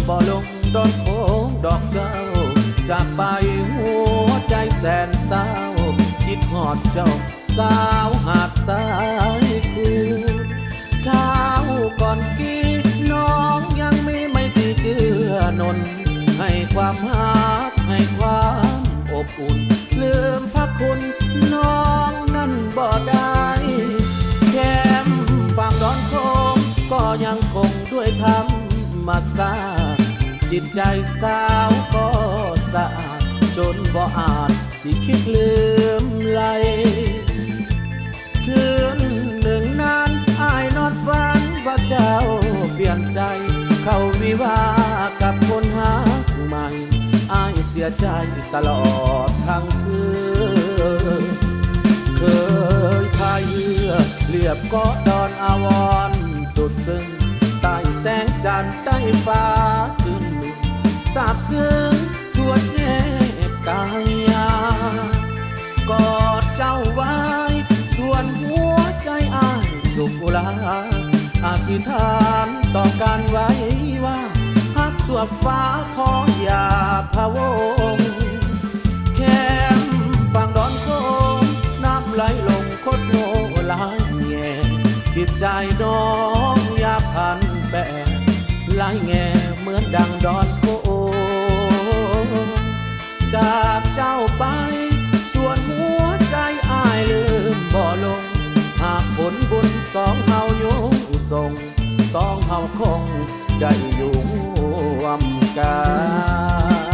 บ่ลงดอนโค้งดอกเจ้าจากไปหัวใจแสนเศร้าคิดหอดเจ้าสาวหาดสายคูข้าวก่อนกี้น้องยังไม่ตีเกื้อนนให้ความหักให้ความอบอุ่นลืมพระคุณน้องนั่นบ่ได้แคมฝั่งดอนโค้งก็ยังคงด้วยธรรมศาสตร์จิตใจสาวก็สะอาดจนบ่อาจสิคิดลืมไหลคืนหนึ่งนั้นอ้ายนอนฝันว่าเจ้าเปลี่ยนใจเข้าวิวากับคนหาใหม่อ้ายเสียใจตลอดทั้งคืนเคยพายเรือเรียบเกาะดอนอาวรณ์สุดซึ้งใต้แสงจันทร์ใต้ฟ้าคืนหนึ่งสาบซึ้งชวนแนบกายกอดเจ้าไว้ส่วนหัวใจอ้ายสุขลาอธิษฐานต่อการไว้ว่าหักสวบฟ้าขออย่าพะวงแค่ฝั่งดอนโค้งน้ำไหลลงคดโนลายแง่จิตใจน้องอย่าพันแปรไหลแง่เหมือนดังดอนโค้งจากเจ้าไปส่วนหัวใจอ้ายลืมบ่ลงหากผลบุญสองเฮาอยู่ส่งสองเฮาคงได้อยู่ร่วมกัน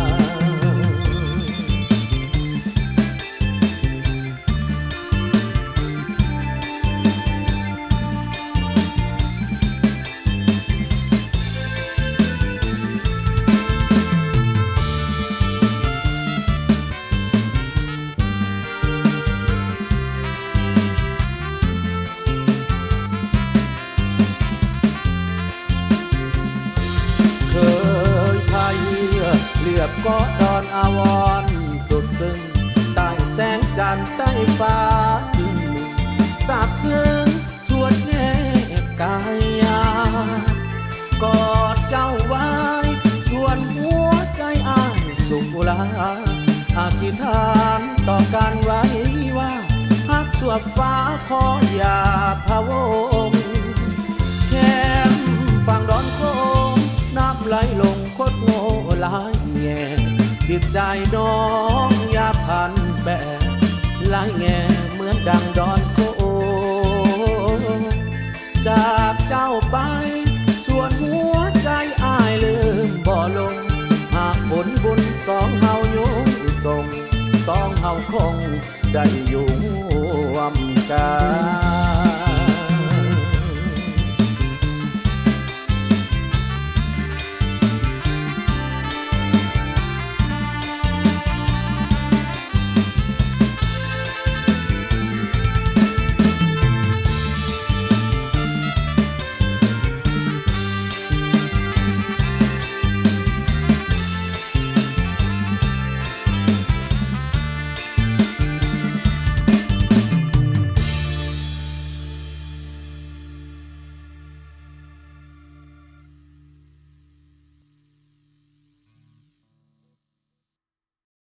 เรียบเกาะดอนอาวรณ์สุดซึ้งใต้แสงจันทร์ใต้ฟ้าคืนหนึ่งสาบซึ้งชวนแนบกายกอดเจ้าไว้ส่วนหัวใจอ้ายสุขลาอธิษฐานต่อการไว้ว่าหักสวบฟ้าขออย่าพะวงแค่ฝั่งดอนโค้งน้ำไหลลงคดโง่ลายแง่จิตใจน้องอย่าพันแปรลายแง่เหมือนดังดอนโค้งจากเจ้าไปส่วนหัวใจอ้ายลืมบ่ลงหากผลบุญสองเฮาอยู่ส่งสองเฮาคงได้อยู่ร่วมกัน